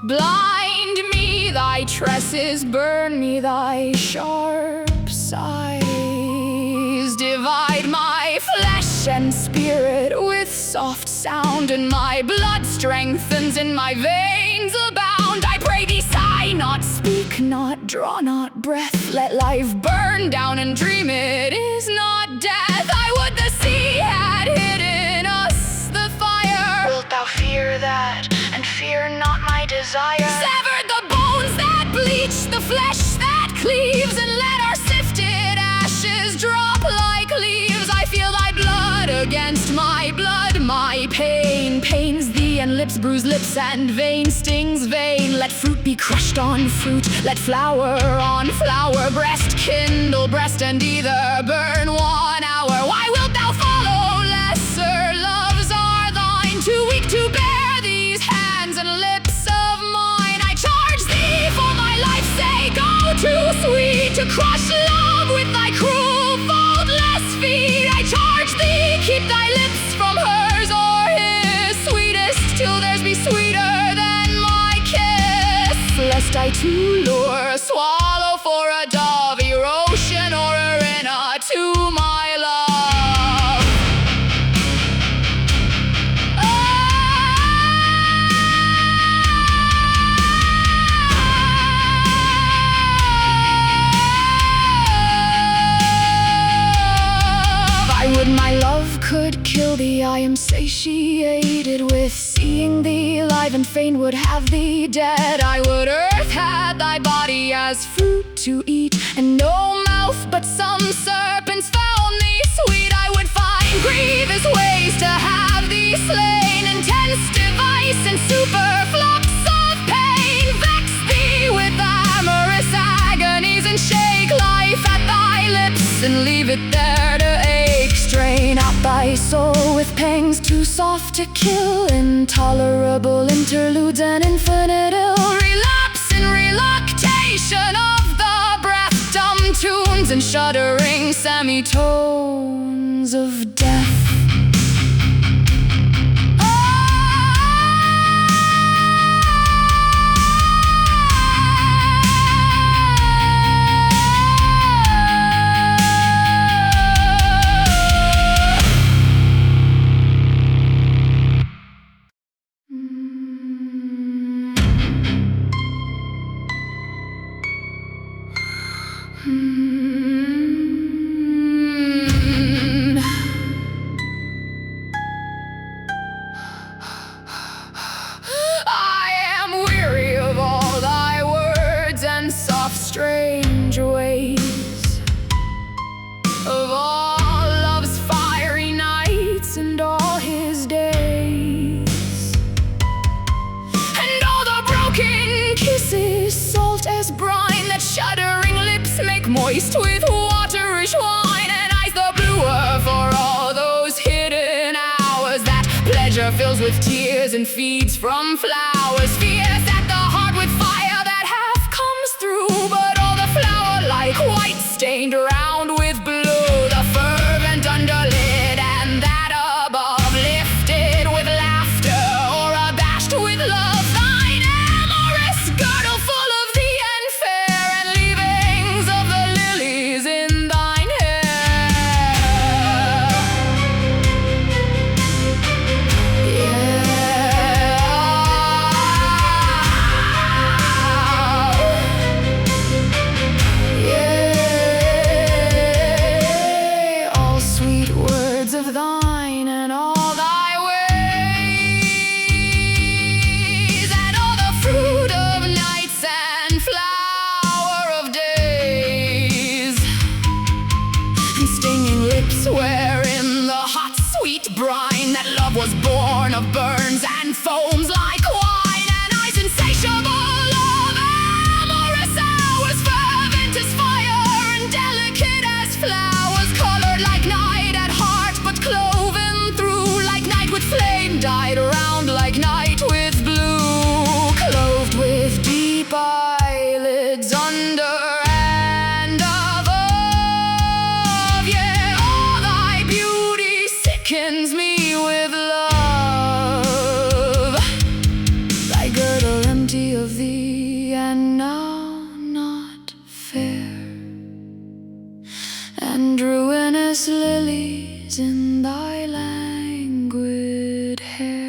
Blind me, thy tresses, burn me, thy sharp sighs. Divide my flesh and spirit with soft sound, and my blood strengthens in my veins abound. I pray thee, sigh not, speak not, draw not breath. Let life burn down and dream it is not death. I would the sea had hidden us the fire. Wilt thou fear that, and fear not my desire? Sever the bones that bleach, the flesh that cleaves, and let our sifted ashes drop like leaves. I feel thy blood against my blood. My pain pains thee, and lips bruise lips, and vein stings vein. Let fruit be crushed on fruit, let flower on flower. Breast kindle breast, and either burn 1 hour. Why wilt thou follow? Lesser loves are thine, too weak to bear these hands and lips of mine. I charge thee for my life's sake, oh, too sweet to crush love with thy cruel faultless feet. I charge thee, keep thy lips from hers or his sweetest, till theirs be sweeter than my kiss. Lest I too lure, swallow for a dove, erosion or arena to my love. I would my love could kill thee. I am satiated with seeing thee live, and fain would have thee dead. I would earth had thy body as fruit to eat, and no mouth but some serpents found thee sweet. I would find grievous ways to have thee slain, intense device and superflux of pain. Vex thee with amorous agonies, and shake life at thy lips, and leave it there to ache. Strain out thy soul with pangs too soft to kill, intolerable interludes and infinite ill. Relapse and reluctation of the breath, dumb tunes and shuddering semitones of death. I am weary of all thy words and soft strange ways, of all love's fiery nights and all his days, and all the broken kisses, salt as brine, that shuddering lips make moist with waterish wine, and eyes the bluer for all those hidden hours, that pleasure fills with tears and feeds from flowers. Fierce at the heart with fire that half comes through, but all the flower like white stained round with blue. The fervent underlid, and that above lifted with laughter or abashed with love. Thine amorous girdle full of thee and fair, and leavings of the lilies in thine hair. All sweet words of thine, and all thy ways, and all the fruit of nights and flower of days, and stinging lips wherein the hot sweet brine that love was born of burns and foams like wine, and eyes insatiable of amorous hours, fervent as fire and delicate as flowers, colored like night at heart, but cloven through like night with flame, dyed around like night with blue, clothed with deep eyelids under and above. Yeah, all thy lotus lilies in thy languid hair.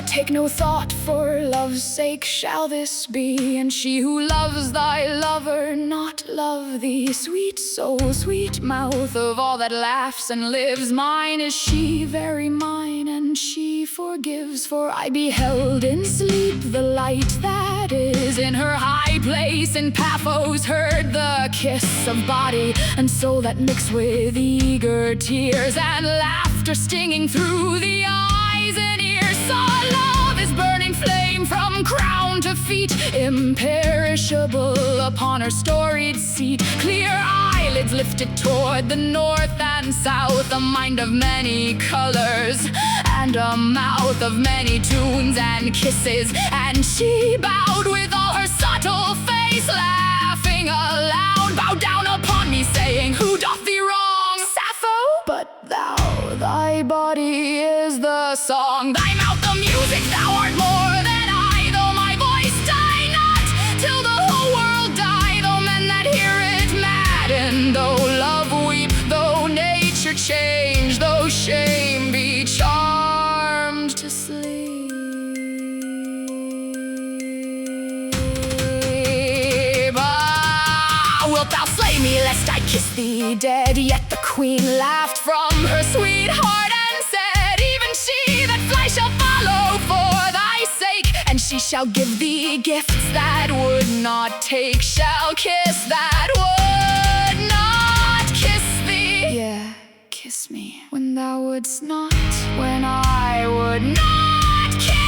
Take no thought, for love's sake shall this be, and she who loves thy lover not love thee. Sweet soul, sweet mouth of all that laughs and lives, mine is she, very mine, and she forgives. For I beheld in sleep the light that is in her high place, in Paphos heard the kiss of body and soul that mix with eager tears and laughter stinging through the eyes and ears. Saw love is burning flame from crown to feet, imperishable upon her storied seat. Clear eyelids lifted toward the north and south, a mind of many colors and a mouth of many tunes and kisses. And she bowed with all her subtle face, laughing aloud, bowed down upon me, saying, who doth thee wrong, Sappho? But thou, thy body is the song, thy mouth the music, thou art more than I. Though my voice die not, till the whole world die, though men that hear it madden, though love weep, though nature change, though shame be charmed to sleep. Wilt thou slay me lest I kiss thee dead? Yet the queen laughed from her sweet heart and said, even she that fly shall follow for thy sake, and she shall give thee gifts that would not take, shall kiss that would not kiss thee. Yeah, kiss me when thou wouldst not, when I would not kiss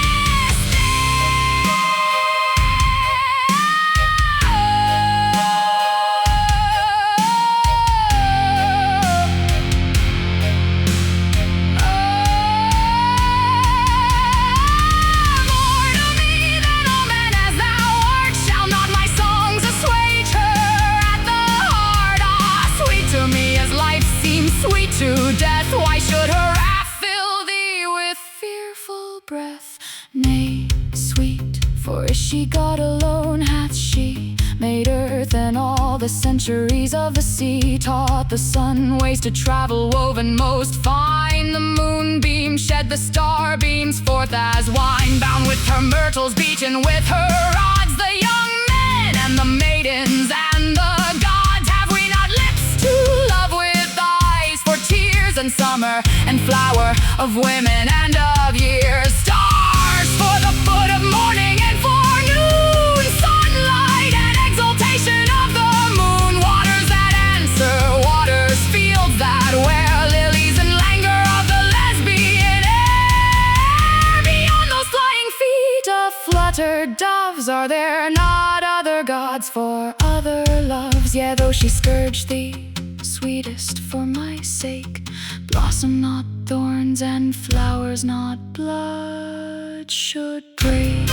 to death. Why should her wrath fill thee with fearful breath? Nay, sweet, for is she God alone? Hath she made earth and all the centuries of the sea, taught the sun ways to travel woven most fine? The moonbeam shed the starbeams forth as wine, bound with her myrtles, beaten with her rods. The young men and the maidens and the gods, have we not lips to love with tears and summer and flower of women and of years? Stars for the foot of morning and forenoon, sunlight and exaltation of the moon, waters that answer waters, fields that wear lilies and languor of the lesbian air. Beyond those flying feet of fluttered doves, are there not other gods for other loves? Yea, though she scourge thee, sweetest, for my sake, blossom not thorns and flowers not blood should break.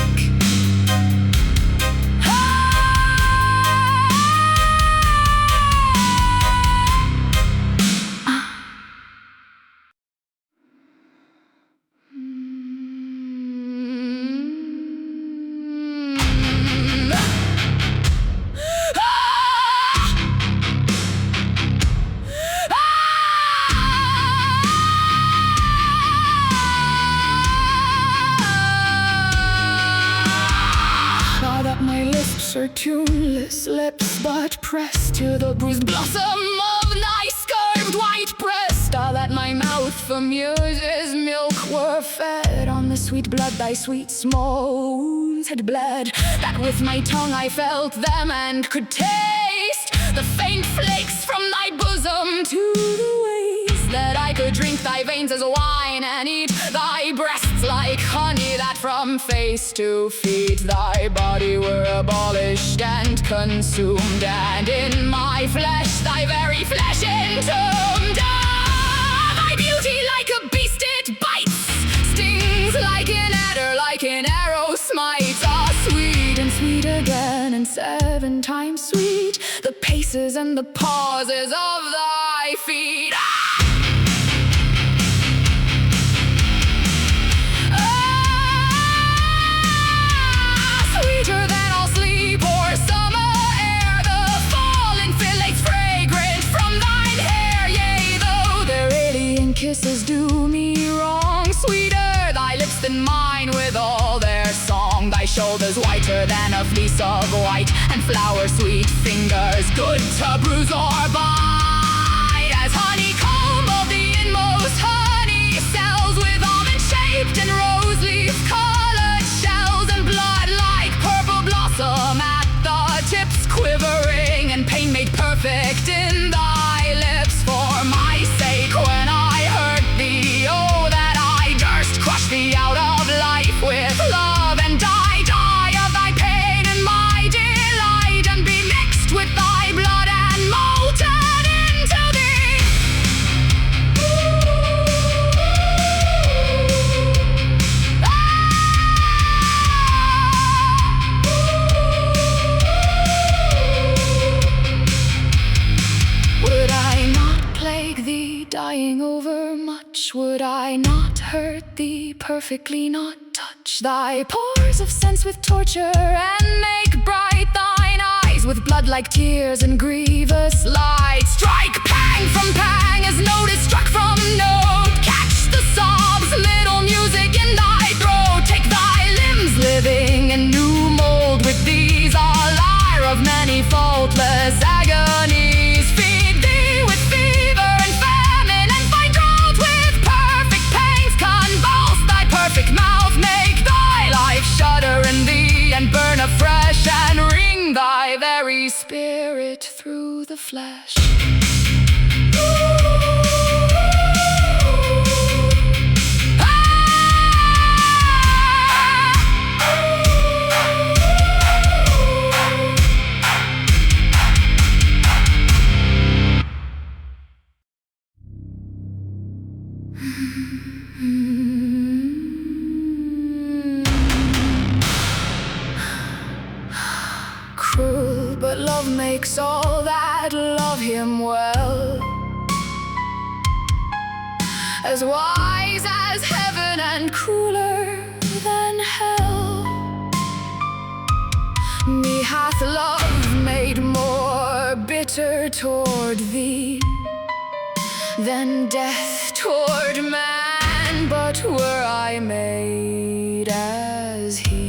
My lips are tuneless lips, but pressed to the bruised blossom of thy scarved white breast. Ah, that my mouth for muses milk were fed, on the sweet blood thy sweet small wounds had bled, that with my tongue I felt them and could taste the faint flakes from thy bosom to the waist, that I could drink thy veins as wine and eat thy breasts like honey, that from face to feet thy body were abolished and consumed, and in my flesh thy very flesh entombed. Ah, thy beauty like a beast it bites, stings like an adder, like an arrow smites. Ah, sweet and sweet again, and 7 times sweet, the paces and the pauses of thy feet. Sweeter than all sleep or summer air, the falling fillets fragrant from thine hair. Yea, though their alien kisses do me wrong, sweeter thy lips than mine with all their song. Thy shoulders whiter than a fleece of white, and flower-sweet fingers good to bruise or bite. As honeycomb of the inmost honey cells, with almond-shaped and rose-leaf-colored shells, and blood-like purple blossom at the tips, quivering and pain made perfect in thy lips. For my sake, when I hurt thee, oh, that I durst crush thee out of life with love, and die of thy pain and my delight, and be mixed with thy blood and molten into thee. Would I not plague thee, dying over much? Would I not hurt thee, perfectly not touch thy pores of sense with torture, and make bright thine eyes with blood like tears and grievous light? Strike pang from pang as note is struck from note, catch the sobs, little music in thy throat. Take thy limbs living in new mold, with these a lyre of many faultless agonies. Feed thee with fever and famine, and find drought with perfect pains. Convulse thy perfect mouth, make thy life shudder in thee, and burn afresh, and wring thy very spirit through the flesh. Cruel, but love makes all that love him well. As wise as heaven and crueler than hell. Me hath love made more bitter toward thee than death toward man. But were I made as he,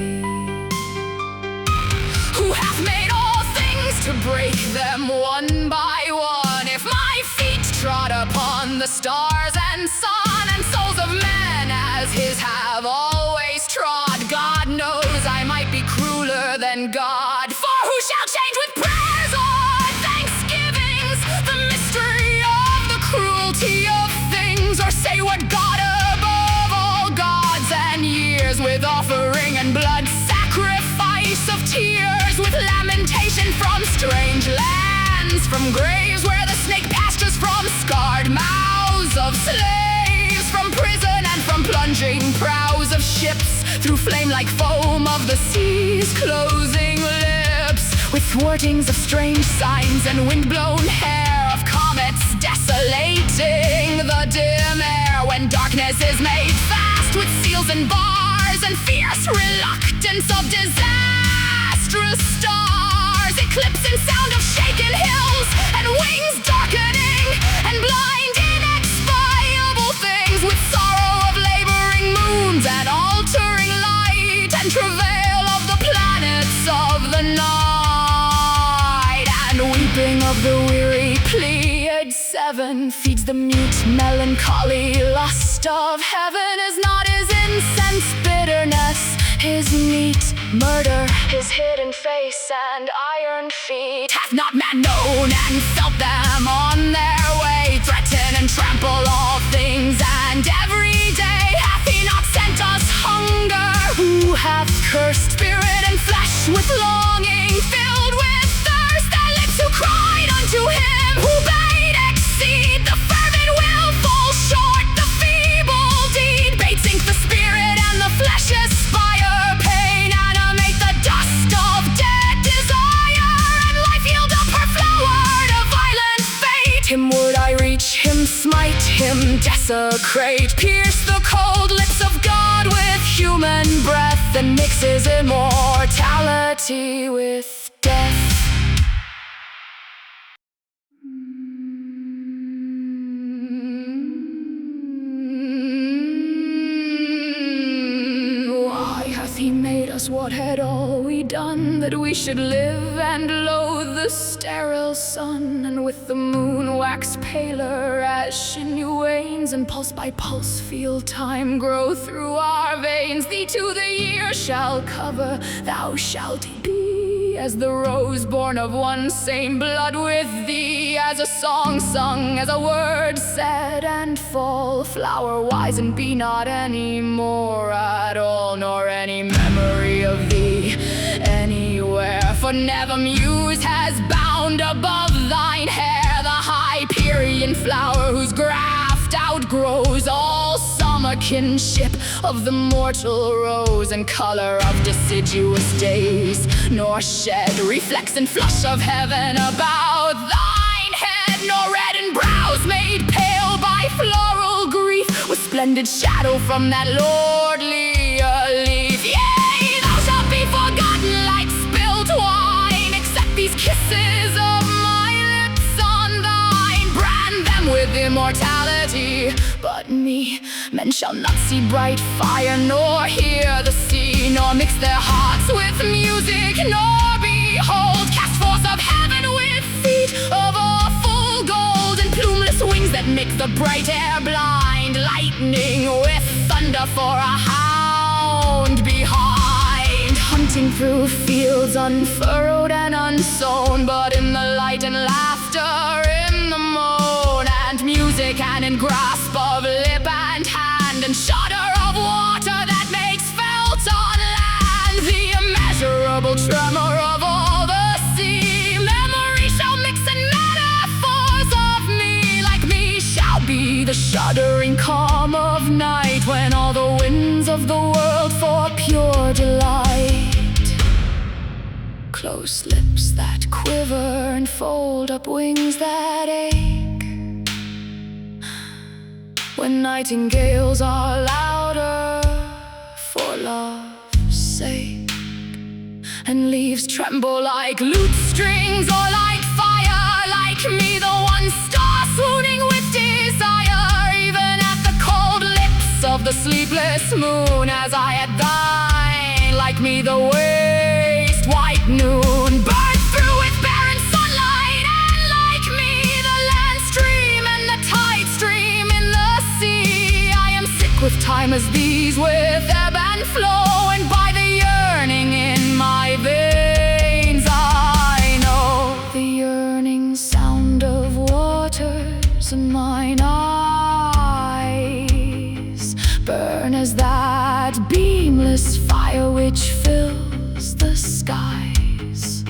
who hath made all things to break them one by one, if my feet trod upon the stars and sun, and souls of men as his have always trod, God knows I might be crueler than God. For who shall change with prayers or thanksgivings the mystery of the cruelty of things, or say what God above all gods and years, with offering and blood sacrifice of tears, with lamentation from strange lands, from graves where the snake pastures, from scarred mouths of slaves, from prison and from plunging prows of ships, through flame like foam of the sea's closing lips, with thwartings of strange signs and wind-blown hair of comets desolating the dim air, when darkness is made fast with seals and bars, and fierce reluctance of disastrous stars, eclipsing sound of shaken hills, and wings darkening, and blind inexpiable things, with sorrow of laboring moons, and altering light, and travail of the planets of the night, and weeping of the weary Pleiad 7 feeds the mute melancholy lust of heaven. Is not his incense bitterness, his meat murder, his hidden face and iron feet? Hath not man known and felt them on their way, threaten and trample all things, and every day hath he not sent us hunger, who hath cursed spirit and flesh with longing, filled with thirst, and lips who cried unto him, who bade exceed the fervent will, fall short the feeble deed, bade sink the spirit and the flesh aspire pain, animate the dust of desecrate, pierce the cold lips of God with human breath, and mixes immortality with death. Why hath he made us? What had all we done, that we should live and loathe the sterile sun, and with the moon wax paler as sinew wanes, and pulse by pulse feel time grow through our veins? Thee to the year shall cover, thou shalt be as the rose born of one same blood with thee, as a song sung, as a word said and fall, flower wise, and be not any more at all, nor any memory of thee anywhere. For never muse has bound above thine hair the Hyperion flower, whose graft outgrows all summer kinship of the mortal rose, and color of deciduous days, nor shed reflex and flush of heaven about thine head, nor reddened brows made pale by floral grief with splendid shadow from that lordlier leaf. Yea, thou shalt be forgotten like spilt wine, except these kisses of my lips on thine brand them with immortality. But me, men shall not see bright fire, nor hear the sea, nor mix their hearts with music, nor behold cast forth of heaven with feet of awful gold, and plumeless wings that make the bright air blind, lightning with thunder for a hound behind, hunting through fields unfurrowed and unsown, but in the light and laughter, in the moan and music, and in grasp of lip and hand, and shudder of water that makes felt on land the immeasurable tremor of all the sea. Memory shall mix in metaphors of me, like me shall be the shuddering calm of night, when all the winds of the world for pure delight. Close lips that quiver and fold up wings that ache, when nightingales are louder for love's sake, and leaves tremble like lute strings, or like fire, like me, the one star swooning with desire, even at the cold lips of the sleepless moon, as I at thine, like me, the waste white noon, burnt through with barren sunlight, and like me, the land stream and the tide stream in the sea. I am sick with time as these, with ebb and flow, and by the yearning in my veins I know the yearning sound of waters, and mine eyes burn as that beamless fire which fills the skies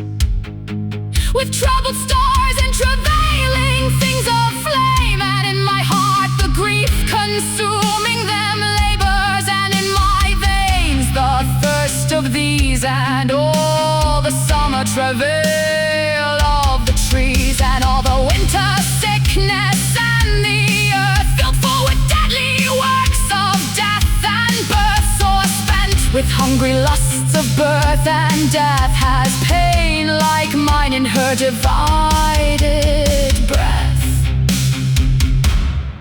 with troubled stars and travailing things of flame, and in my heart the grief consuming them labors, and in my veins the thirst of these, and all the summer travail of the trees, and all the winter sickness, and the earth filled full with deadly works of death and birth, sore spent with hungry lusts of birth and death, has pain like mine in her divided breath.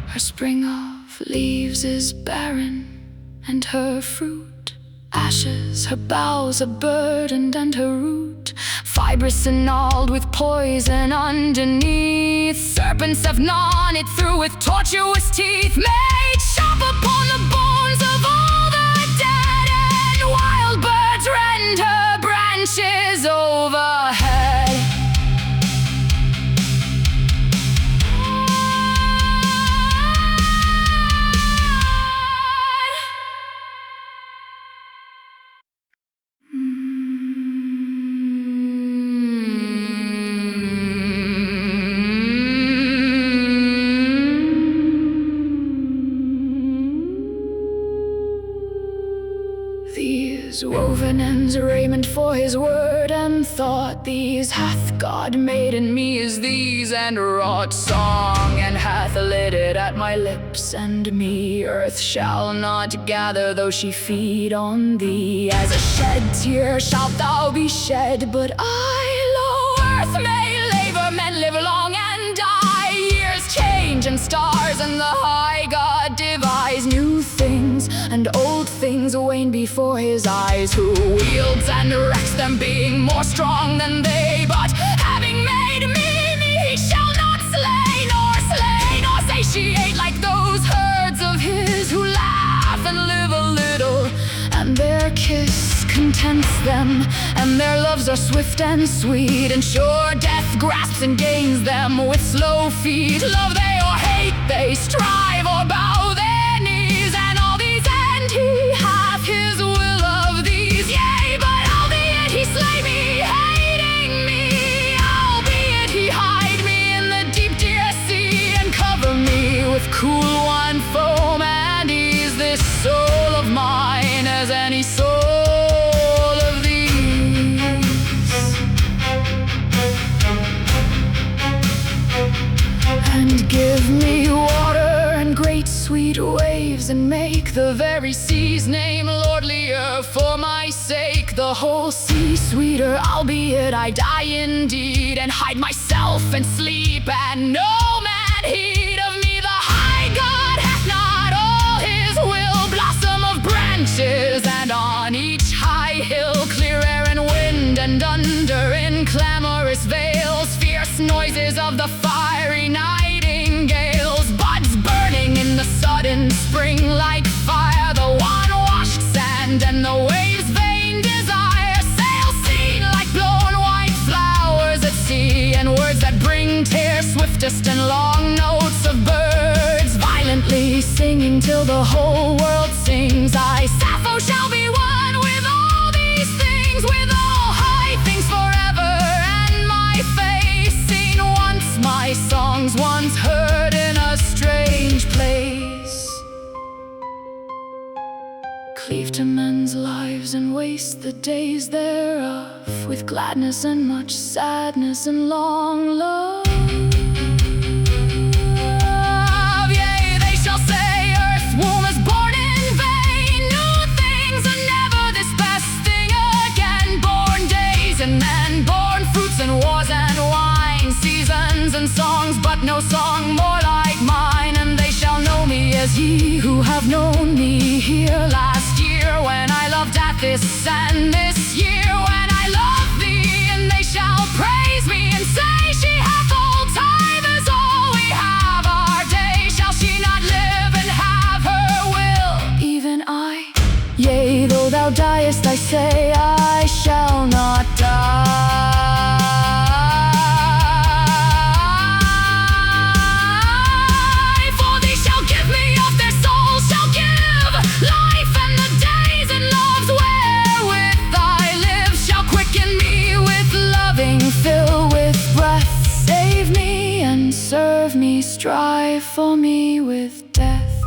Her spring of leaves is barren, and her fruit ashes, her boughs are burdened, and her root fibrous and gnawed with poison underneath. Serpents have gnawn it through with tortuous teeth, made sharp upon the bones of all the dead, and wild birds rend her branches overhead. These woven ends, raiment for for his word, and thought, these hath God made in me is these, and wrought song, and hath lit it at my lips and me. Earth shall not gather, though she feed on thee. As a shed tear shalt thou be shed, but I, lo, earth may labor, men live long and die. Years change and stars, and the high God devise new things, and old things wane before his eyes. Who wields and wrecks them, being more strong than they, but having made me, he shall not slay, nor satiate like those herds of his who laugh and live a little, and their kiss contents them, and their loves are swift and sweet, and sure death grasps and gains them with slow feet. Love they or hate they, strive or bow their knees, and all these end he hath his will of these. Yea, but albeit he slay me, hating me, albeit he hide me in the deep dear sea, and cover me with cool wine foam, and ease this soul of mine as any soul of these. And give me water and great sweet waves, and make the very sea's name lordlier for my sake, the whole sea sweeter, albeit I die indeed, and hide myself and sleep, and no man heed of me. The high God hath not all his will, blossom of branches, and on each high hill clear air and wind, and under in clamorous vales fierce noises of the fiery nightingales, buds burning in the sudden spring like fire, the one-washed sand and the waves' vain desire, sails seen like blown white flowers at sea, and words that bring tears swiftest, and long notes of birds violently singing till the whole world sings. I, Sappho, shall be one with all these things, with all high things forever, and my face seen once, my songs once heard in a strange place. Cleave to men's lives and waste the days thereof, with gladness and much sadness and long love. Yea, they shall say earth's womb is born in vain, new things are never this best thing again, born days and men, born fruits and wars and wine, seasons and songs, but no song more like mine. And they shall know me as ye who have known me here last year, when I loved at this, and this year when I love thee. And they shall praise me and say, she hath all time is all we have our day. Shall she not live and have her will? Even I, yea, though thou diest, I say I shall not die. Fill with breath, save me and serve me, strive for me with death.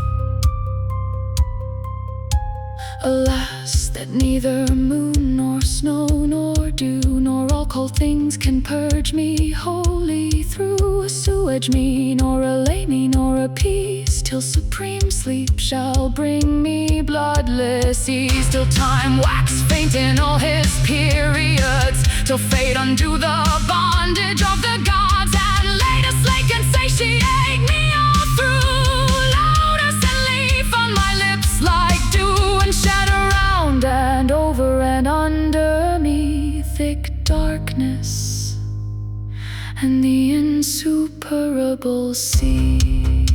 Alas, that neither moon nor snow nor dew nor all cold things can purge me wholly through, assuage me, nor allay me, nor appease, till supreme sleep shall bring me bloodless ease, till time wax faint in all his periods, till fate undo the bondage of the gods, and lay to slake and satiate me all through. Lotus and leaf on my lips like dew, and shed around and over and under me thick darkness and the insuperable sea.